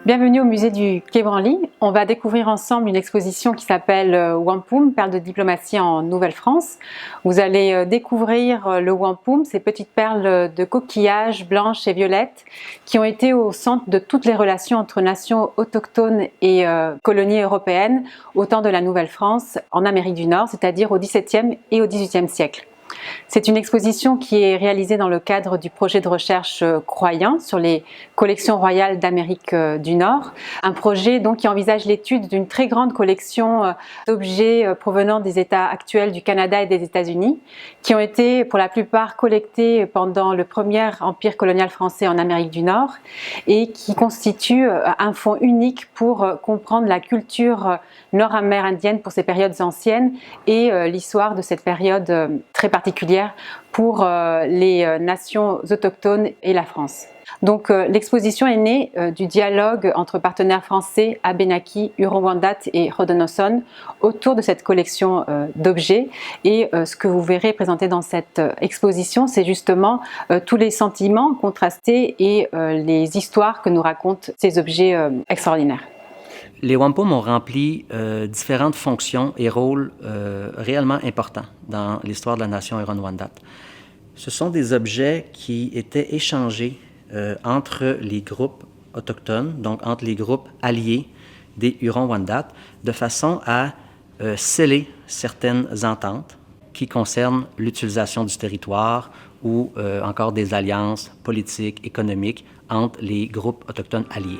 Bienvenue au musée du Quai Branly. On va découvrir ensemble une exposition qui s'appelle Wampum, perles de diplomatie en Nouvelle-France. Vous allez découvrir le wampum, ces petites perles de coquillages blanches et violettes qui ont été au centre de toutes les relations entre nations autochtones et colonies européennes au temps de la Nouvelle-France en Amérique du Nord, c'est-à-dire au XVIIe et au XVIIIe siècle. C'est une exposition qui est réalisée dans le cadre du projet de recherche Croyant sur les collections royales d'Amérique du Nord. Un projet donc qui envisage l'étude d'une très grande collection d'objets provenant des États actuels du Canada et des États-Unis, qui ont été pour la plupart collectés pendant le premier empire colonial français en Amérique du Nord et qui constituent un fonds unique pour comprendre la culture nord-amérindienne pour ces périodes anciennes et l'histoire de cette période très particulière pour les nations autochtones et la France. Donc l'exposition est née du dialogue entre partenaires français, Abénaquis, Huron-Wendat et Haudenosaunee autour de cette collection d'objets. Et ce que vous verrez présenté dans cette exposition, c'est justement tous les sentiments contrastés et les histoires que nous racontent ces objets extraordinaires. Les wampum ont rempli différentes fonctions et rôles réellement importants dans l'histoire de la nation Huron-Wendat. Ce sont des objets qui étaient échangés entre les groupes autochtones, donc entre les groupes alliés des Huron-Wendat, de façon à sceller certaines ententes qui concernent l'utilisation du territoire ou encore des alliances politiques, économiques entre les groupes autochtones alliés.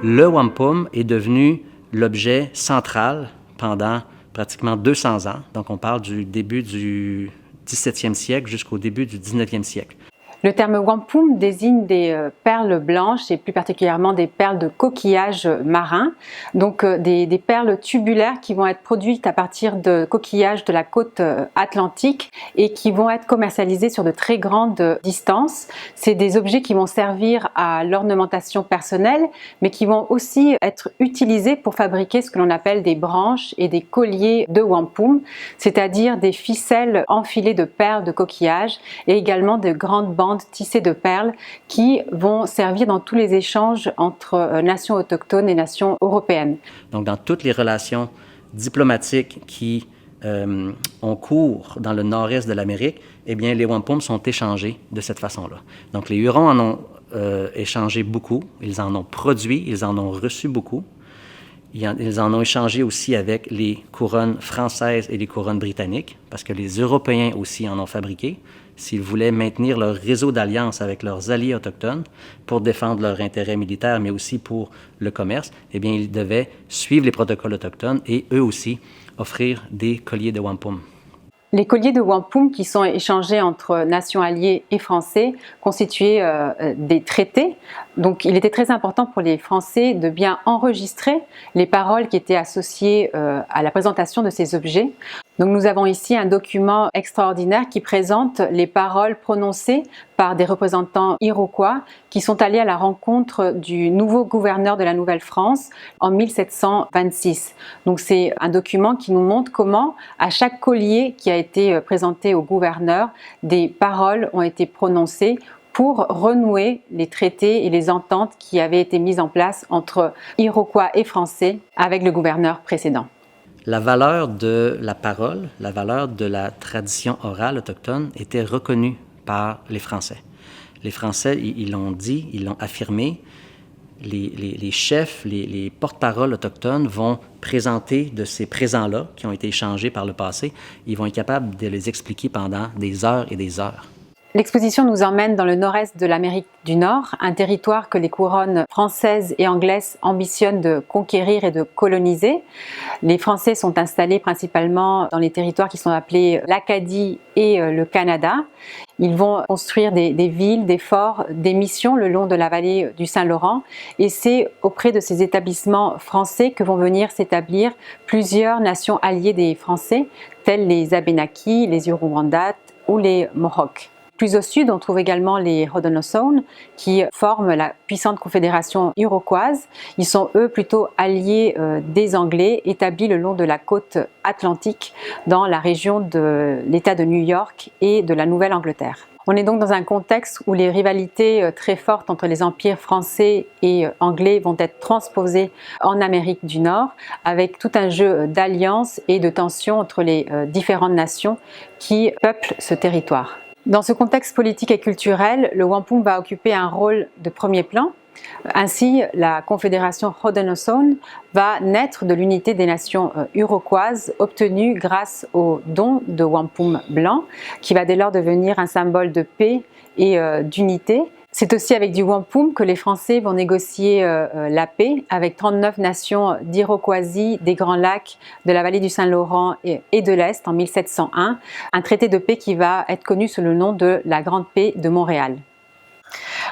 Le wampum est devenu l'objet central pendant pratiquement 200 ans. Donc, on parle du début du 17e siècle jusqu'au début du 19e siècle. Le terme wampum désigne des perles blanches et plus particulièrement des perles de coquillages marins, donc des perles tubulaires qui vont être produites à partir de coquillages de la côte atlantique et qui vont être commercialisées sur de très grandes distances. C'est des objets qui vont servir à l'ornementation personnelle, mais qui vont aussi être utilisés pour fabriquer ce que l'on appelle des branches et des colliers de wampum, c'est-à-dire des ficelles enfilées de perles de coquillages et également de grandes bandes tissées de perles qui vont servir dans tous les échanges entre nations autochtones et nations européennes. Donc, dans toutes les relations diplomatiques qui ont cours dans le nord-est de l'Amérique, eh bien, les wampums sont échangés de cette façon-là. Donc, les Hurons en ont échangé beaucoup, ils en ont produit, ils en ont reçu beaucoup. Ils en ont échangé aussi avec les couronnes françaises et les couronnes britanniques, parce que les Européens aussi en ont fabriqué. S'ils voulaient maintenir leur réseau d'alliance avec leurs alliés autochtones pour défendre leurs intérêts militaires, mais aussi pour le commerce, eh bien, ils devaient suivre les protocoles autochtones et eux aussi offrir des colliers de wampum. Les colliers de wampum qui sont échangés entre nations alliées et Français constituaient des traités. Donc il était très important pour les Français de bien enregistrer les paroles qui étaient associées à la présentation de ces objets. Donc nous avons ici un document extraordinaire qui présente les paroles prononcées par des représentants iroquois qui sont allés à la rencontre du nouveau gouverneur de la Nouvelle-France en 1726. Donc c'est un document qui nous montre comment, à chaque collier qui a été présenté au gouverneur, des paroles ont été prononcées pour renouer les traités et les ententes qui avaient été mises en place entre Iroquois et Français avec le gouverneur précédent. La valeur de la parole, la valeur de la tradition orale autochtone était reconnue par les Français. Les Français, ils l'ont dit, ils l'ont affirmé. Les chefs, les porte-paroles autochtones vont présenter de ces présents-là qui ont été échangés par le passé. Ils vont être capables de les expliquer pendant des heures et des heures. L'exposition nous emmène dans le nord-est de l'Amérique du Nord, un territoire que les couronnes françaises et anglaises ambitionnent de conquérir et de coloniser. Les Français sont installés principalement dans les territoires qui sont appelés l'Acadie et le Canada. Ils vont construire des villes, des forts, des missions le long de la vallée du Saint-Laurent et c'est auprès de ces établissements français que vont venir s'établir plusieurs nations alliées des Français, telles les Abénaquis, les Huron-Wendat ou les Mohawks. Plus au sud, on trouve également les Haudenosaunee qui forment la puissante confédération iroquoise. Ils sont eux plutôt alliés des Anglais établis le long de la côte atlantique dans la région de l'État de New York et de la Nouvelle-Angleterre. On est donc dans un contexte où les rivalités très fortes entre les empires français et anglais vont être transposées en Amérique du Nord, avec tout un jeu d'alliances et de tensions entre les différentes nations qui peuplent ce territoire. Dans ce contexte politique et culturel, le wampum va occuper un rôle de premier plan. Ainsi, la Confédération Haudenosaunee va naître de l'unité des nations iroquoises obtenue grâce au don de wampum blanc, qui va dès lors devenir un symbole de paix et d'unité. C'est aussi avec du wampum que les Français vont négocier la paix avec 39 nations d'Iroquoisie, des Grands Lacs, de la vallée du Saint-Laurent et de l'Est en 1701, un traité de paix qui va être connu sous le nom de la Grande Paix de Montréal.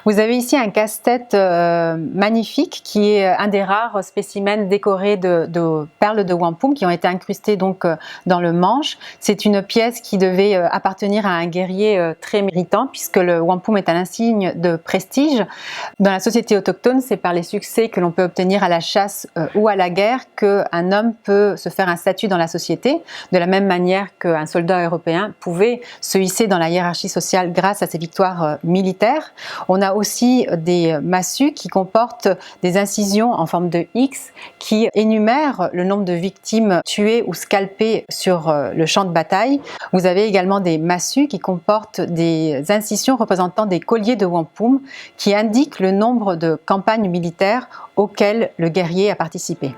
Vous avez ici un casse-tête magnifique qui est un des rares spécimens décorés de perles de wampum qui ont été incrustées donc dans le manche. C'est une pièce qui devait appartenir à un guerrier très méritant puisque le wampum est un insigne de prestige. Dans la société autochtone, c'est par les succès que l'on peut obtenir à la chasse ou à la guerre qu'un homme peut se faire un statut dans la société, de la même manière qu'un soldat européen pouvait se hisser dans la hiérarchie sociale grâce à ses victoires militaires. On a aussi des massues qui comportent des incisions en forme de X qui énumèrent le nombre de victimes tuées ou scalpées sur le champ de bataille. Vous avez également des massues qui comportent des incisions représentant des colliers de wampum qui indiquent le nombre de campagnes militaires auxquelles le guerrier a participé.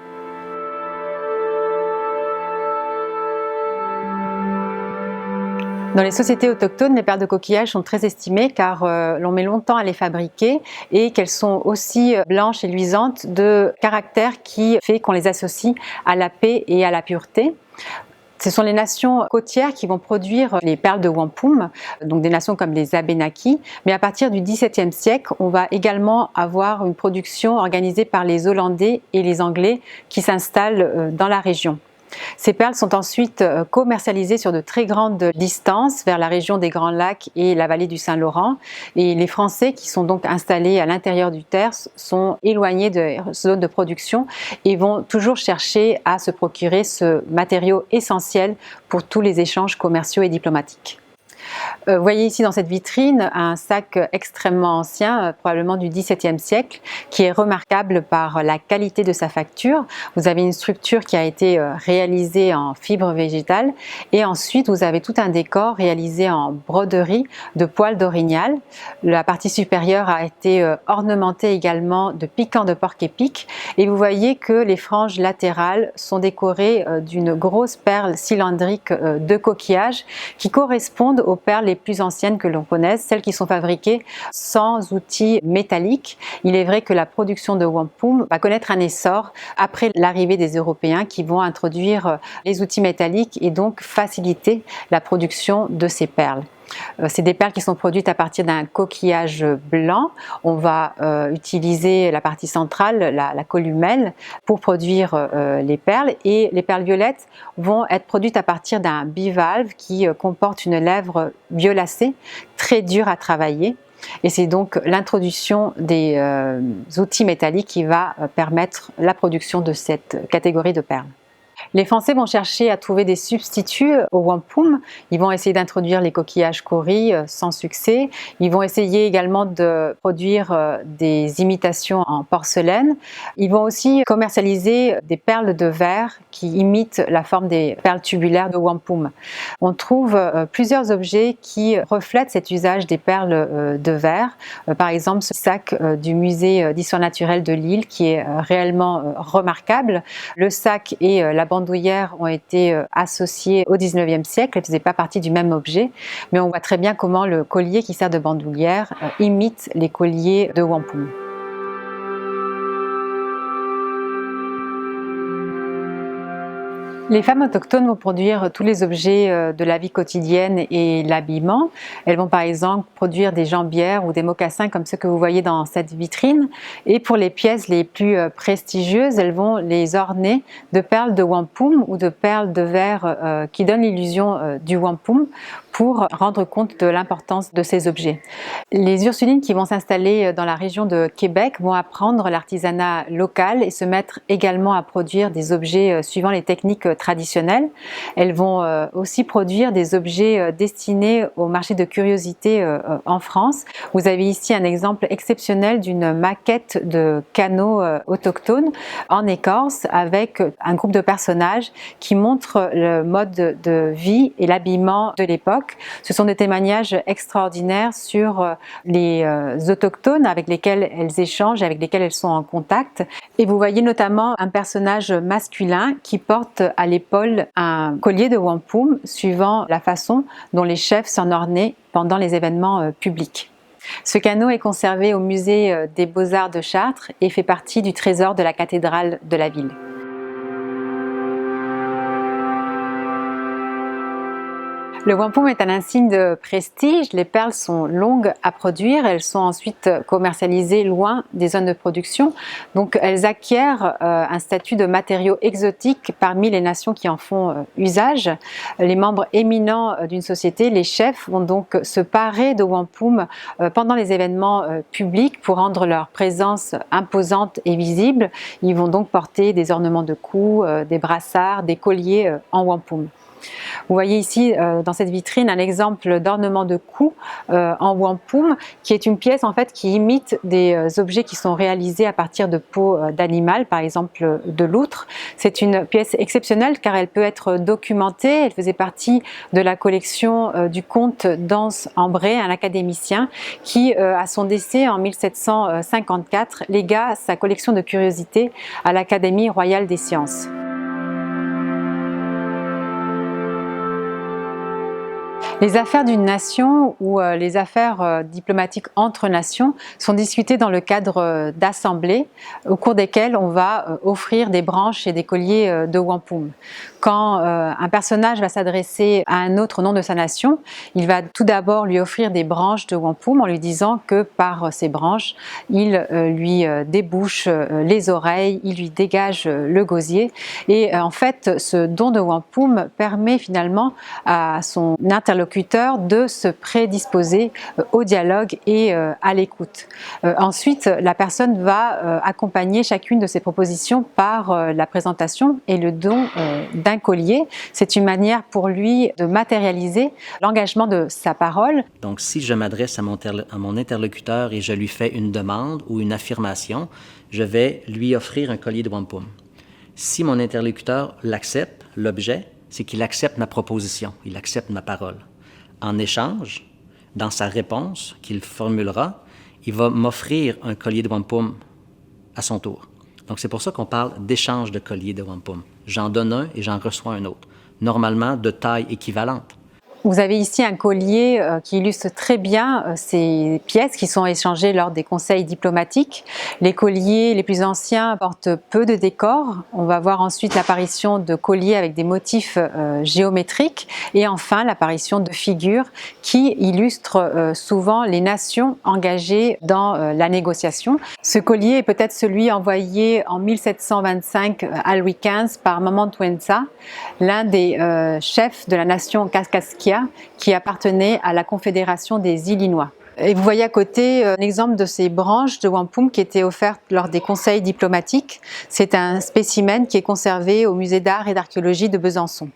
Dans les sociétés autochtones, les perles de coquillage sont très estimées car l'on met longtemps à les fabriquer et qu'elles sont aussi blanches et luisantes de caractère qui fait qu'on les associe à la paix et à la pureté. Ce sont les nations côtières qui vont produire les perles de wampum, donc des nations comme les Abénaquis. Mais à partir du XVIIe siècle, on va également avoir une production organisée par les Hollandais et les Anglais qui s'installent dans la région. Ces perles sont ensuite commercialisées sur de très grandes distances vers la région des Grands Lacs et la vallée du Saint-Laurent. Et les Français qui sont donc installés à l'intérieur du terre sont éloignés de zones de production et vont toujours chercher à se procurer ce matériau essentiel pour tous les échanges commerciaux et diplomatiques. Vous voyez ici dans cette vitrine un sac extrêmement ancien, probablement du XVIIe siècle, qui est remarquable par la qualité de sa facture. Vous avez une structure qui a été réalisée en fibre végétale et ensuite vous avez tout un décor réalisé en broderie de poils d'orignal. La partie supérieure a été ornementée également de piquants de porc-épic et vous voyez que les franges latérales sont décorées d'une grosse perle cylindrique de coquillage qui correspondent aux perles les plus anciennes que l'on connaisse, celles qui sont fabriquées sans outils métalliques. Il est vrai que la production de wampum va connaître un essor après l'arrivée des Européens qui vont introduire les outils métalliques et donc faciliter la production de ces perles. C'est des perles qui sont produites à partir d'un coquillage blanc. On va utiliser la partie centrale, la columelle, pour produire les perles. Et les perles violettes vont être produites à partir d'un bivalve qui comporte une lèvre violacée, très dure à travailler. Et c'est donc l'introduction des outils métalliques qui va permettre la production de cette catégorie de perles. Les Français vont chercher à trouver des substituts au wampum. Ils vont essayer d'introduire les coquillages kauris sans succès. Ils vont essayer également de produire des imitations en porcelaine. Ils vont aussi commercialiser des perles de verre qui imitent la forme des perles tubulaires de wampum. On trouve plusieurs objets qui reflètent cet usage des perles de verre. Par exemple, ce sac du musée d'histoire naturelle de Lille qui est réellement remarquable. Le sac et la bandoulière ont été associés au XIXe siècle, elles ne faisaient pas partie du même objet, mais on voit très bien comment le collier qui sert de bandoulière imite les colliers de wampum. Les femmes autochtones vont produire tous les objets de la vie quotidienne et l'habillement. Elles vont par exemple produire des jambières ou des mocassins comme ceux que vous voyez dans cette vitrine. Et pour les pièces les plus prestigieuses, elles vont les orner de perles de wampum ou de perles de verre qui donnent l'illusion du wampum pour rendre compte de l'importance de ces objets. Les Ursulines qui vont s'installer dans la région de Québec vont apprendre l'artisanat local et se mettre également à produire des objets suivant les techniques traditionnelles. Elles vont aussi produire des objets destinés au marché de curiosité en France. Vous avez ici un exemple exceptionnel d'une maquette de canot autochtone en écorce avec un groupe de personnages qui montrent le mode de vie et l'habillement de l'époque. Ce sont des témoignages extraordinaires sur les autochtones avec lesquels elles échangent, avec lesquels elles sont en contact. Et vous voyez notamment un personnage masculin qui porte à l'épaule un collier de wampum suivant la façon dont les chefs s'en ornaient pendant les événements publics. Ce canot est conservé au musée des Beaux-Arts de Chartres et fait partie du trésor de la cathédrale de la ville. Le wampum est un insigne de prestige. Les perles sont longues à produire. Elles sont ensuite commercialisées loin des zones de production. Donc elles acquièrent un statut de matériau exotique parmi les nations qui en font usage. Les membres éminents d'une société, les chefs, vont donc se parer de wampum pendant les événements publics pour rendre leur présence imposante et visible. Ils vont donc porter des ornements de cou, des brassards, des colliers en wampum. Vous voyez ici dans cette vitrine un exemple d'ornement de cou en wampum qui est une pièce en fait qui imite des objets qui sont réalisés à partir de peau d'animal, par exemple de loutre. C'est une pièce exceptionnelle car elle peut être documentée. Elle faisait partie de la collection du comte d'Anse Ambray, un académicien qui, à son décès en 1754, légua sa collection de curiosités à l'Académie royale des sciences. Les affaires d'une nation ou les affaires diplomatiques entre nations sont discutées dans le cadre d'assemblées au cours desquelles on va offrir des branches et des colliers de wampum. Quand un personnage va s'adresser à un autre au nom de sa nation, il va tout d'abord lui offrir des branches de wampum en lui disant que par ces branches, il lui débouche les oreilles, il lui dégage le gosier. Et en fait, ce don de wampum permet finalement à son interlocuteur de se prédisposer au dialogue et à l'écoute. Ensuite, la personne va accompagner chacune de ces propositions par la présentation et le don d'un collier. C'est une manière pour lui de matérialiser l'engagement de sa parole. Donc, si je m'adresse à mon interlocuteur et je lui fais une demande ou une affirmation, je vais lui offrir un collier de wampum. Si mon interlocuteur l'accepte, l'objet, c'est qu'il accepte ma proposition, il accepte ma parole. En échange, dans sa réponse qu'il formulera, il va m'offrir un collier de wampum à son tour. Donc, c'est pour ça qu'on parle d'échange de colliers de wampum. J'en donne un et j'en reçois un autre, normalement de taille équivalente. Vous avez ici un collier qui illustre très bien ces pièces qui sont échangées lors des conseils diplomatiques. Les colliers les plus anciens portent peu de décors. On va voir ensuite l'apparition de colliers avec des motifs géométriques et enfin l'apparition de figures qui illustrent souvent les nations engagées dans la négociation. Ce collier est peut-être celui envoyé en 1725 à Louis XV par Mamantwensa, l'un des chefs de la nation Kaskaskia, qui appartenait à la Confédération des Illinois. Et vous voyez à côté un exemple de ces branches de wampum qui étaient offertes lors des conseils diplomatiques. C'est un spécimen qui est conservé au musée d'art et d'archéologie de Besançon.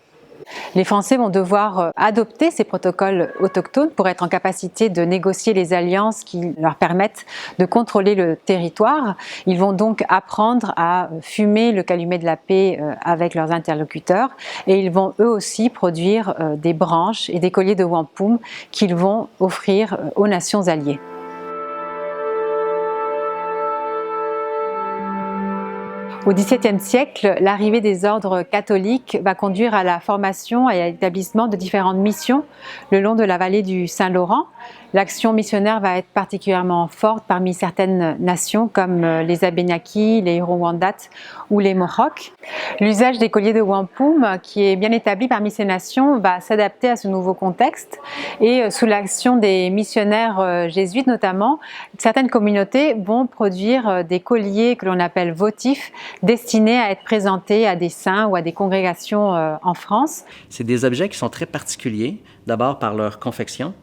Les Français vont devoir adopter ces protocoles autochtones pour être en capacité de négocier les alliances qui leur permettent de contrôler le territoire. Ils vont donc apprendre à fumer le calumet de la paix avec leurs interlocuteurs et ils vont eux aussi produire des branches et des colliers de wampum qu'ils vont offrir aux nations alliées. Au XVIIe siècle, l'arrivée des ordres catholiques va conduire à la formation et à l'établissement de différentes missions le long de la vallée du Saint-Laurent. L'action missionnaire va être particulièrement forte parmi certaines nations comme les Abénaquis, les Huron-Wendat ou les Mohawks. L'usage des colliers de wampum, qui est bien établi parmi ces nations, va s'adapter à ce nouveau contexte et sous l'action des missionnaires jésuites notamment, certaines communautés vont produire des colliers que l'on appelle votifs destinés à être présentés à des saints ou à des congrégations en France. C'est des objets qui sont très particuliers, d'abord par leur confection,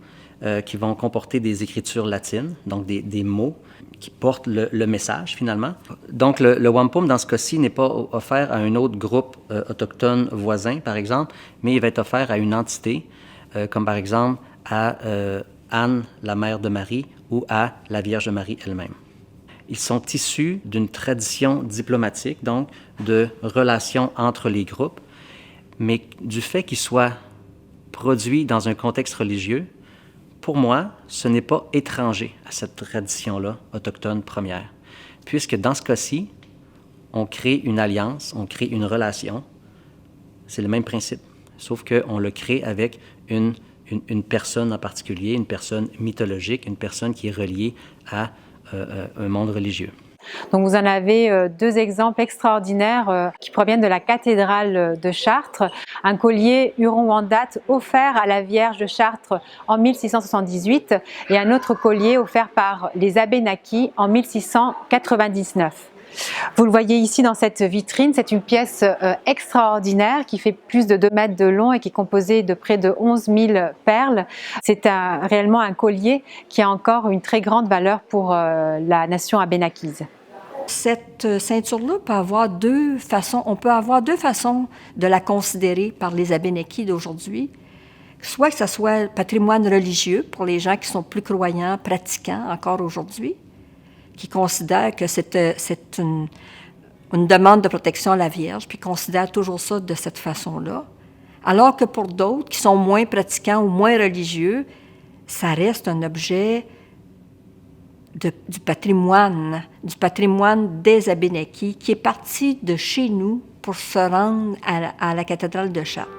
qui vont comporter des écritures latines, donc des mots qui portent le message finalement. Donc le wampum, dans ce cas-ci, n'est pas offert à un autre groupe autochtone voisin, par exemple, mais il va être offert à une entité, comme par exemple à Anne, la mère de Marie, ou à la Vierge Marie elle-même. Ils sont issus d'une tradition diplomatique, donc de relations entre les groupes, mais du fait qu'ils soient produits dans un contexte religieux, pour moi, ce n'est pas étranger à cette tradition-là autochtone première, puisque dans ce cas-ci, on crée une alliance, on crée une relation. C'est le même principe, sauf qu'on le crée avec une personne en particulier, une personne mythologique, une personne qui est reliée à un monde religieux. Donc vous en avez deux exemples extraordinaires qui proviennent de la cathédrale de Chartres. Un collier Huron-Wendat offert à la Vierge de Chartres en 1678 et un autre collier offert par les Abénakis en 1699. Vous le voyez ici dans cette vitrine, c'est une pièce extraordinaire qui fait plus de 2 mètres de long et qui est composée de près de 11 000 perles. C'est réellement un collier qui a encore une très grande valeur pour la nation abénakise. Cette ceinture-là peut avoir deux façons. On peut avoir deux façons de la considérer par les Abénakis d'aujourd'hui. Soit que ce soit patrimoine religieux pour les gens qui sont plus croyants, pratiquants encore aujourd'hui, qui considèrent que c'est une demande de protection à la Vierge, puis considèrent toujours ça de cette façon-là. Alors que pour d'autres qui sont moins pratiquants ou moins religieux, ça reste un objet du patrimoine des Abénakis qui est parti de chez nous pour se rendre à la cathédrale de Chartres.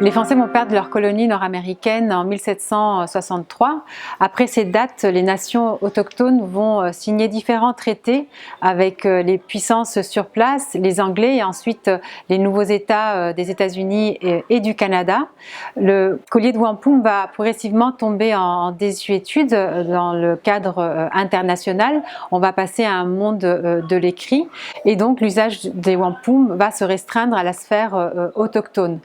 Les Français vont perdre leur colonie nord-américaine en 1763. Après cette date, les nations autochtones vont signer différents traités avec les puissances sur place, les Anglais et ensuite les nouveaux États des États-Unis et du Canada. Le collier de wampum va progressivement tomber en désuétude dans le cadre international. On va passer à un monde de l'écrit et donc l'usage des wampum va se restreindre à la sphère autochtone.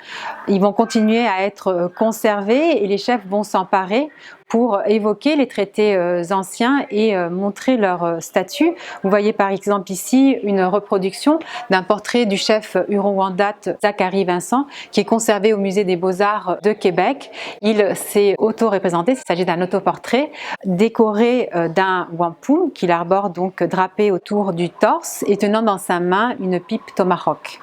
Ils vont continuer à être conservés et les chefs vont s'emparer pour évoquer les traités anciens et montrer leur statut. Vous voyez par exemple ici une reproduction d'un portrait du chef Huron-Wendat Zachary Vincent qui est conservé au Musée des Beaux-Arts de Québec. Il s'est auto-représenté, il s'agit d'un autoportrait décoré d'un wampum qu'il arbore donc drapé autour du torse et tenant dans sa main une pipe tomahawk.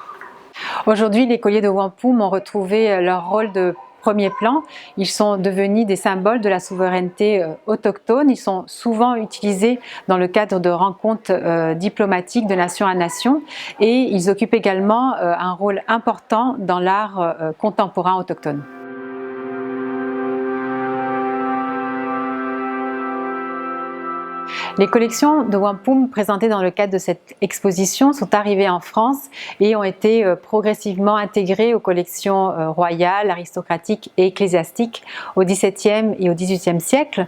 Aujourd'hui, les colliers de wampum ont retrouvé leur rôle de premier plan. Ils sont devenus des symboles de la souveraineté autochtone. Ils sont souvent utilisés dans le cadre de rencontres diplomatiques de nation à nation et ils occupent également un rôle important dans l'art contemporain autochtone. Les collections de wampum présentées dans le cadre de cette exposition sont arrivées en France et ont été progressivement intégrées aux collections royales, aristocratiques et ecclésiastiques au XVIIe et au XVIIIe siècle.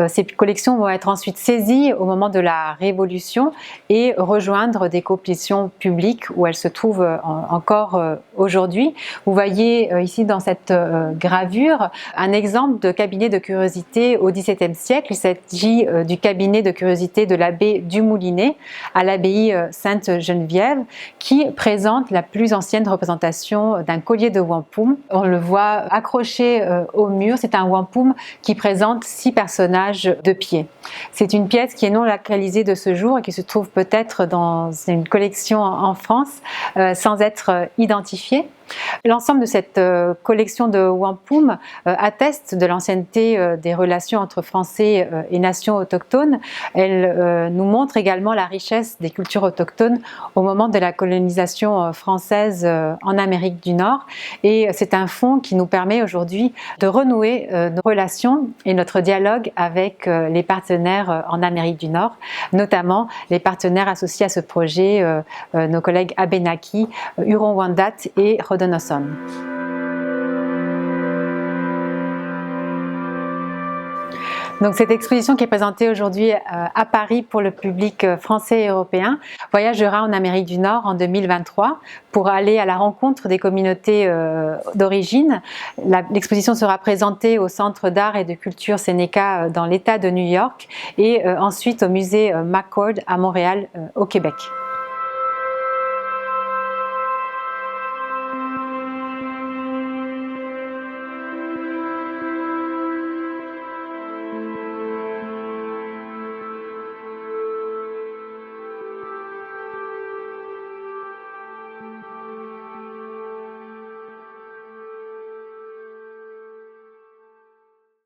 Ces collections vont être ensuite saisies au moment de la Révolution et rejoindre des collections publiques où elles se trouvent encore aujourd'hui. Vous voyez ici dans cette gravure un exemple de cabinet de curiosité au XVIIe siècle. Il s'agit du cabinet de curiosité de l'abbé du Moulinet à l'abbaye Sainte-Geneviève qui présente la plus ancienne représentation d'un collier de wampum. On le voit accroché au mur. C'est un wampum qui présente 6 personnages de pied. C'est une pièce qui est non localisée de ce jour et qui se trouve peut-être dans une collection en France sans être identifiée. L'ensemble de cette collection de wampum atteste de l'ancienneté des relations entre Français et nations autochtones. Elle nous montre également la richesse des cultures autochtones au moment de la colonisation française en Amérique du Nord. Et c'est un fonds qui nous permet aujourd'hui de renouer nos relations et notre dialogue avec les partenaires en Amérique du Nord, notamment les partenaires associés à ce projet, nos collègues Abénakis, Huron-Wendat et Haudenosaunee. Donc cette exposition qui est présentée aujourd'hui à Paris pour le public français et européen voyagera en Amérique du Nord en 2023 pour aller à la rencontre des communautés d'origine. L'exposition sera présentée au Centre d'art et de culture Seneca dans l'État de New York et ensuite au musée McCord à Montréal au Québec.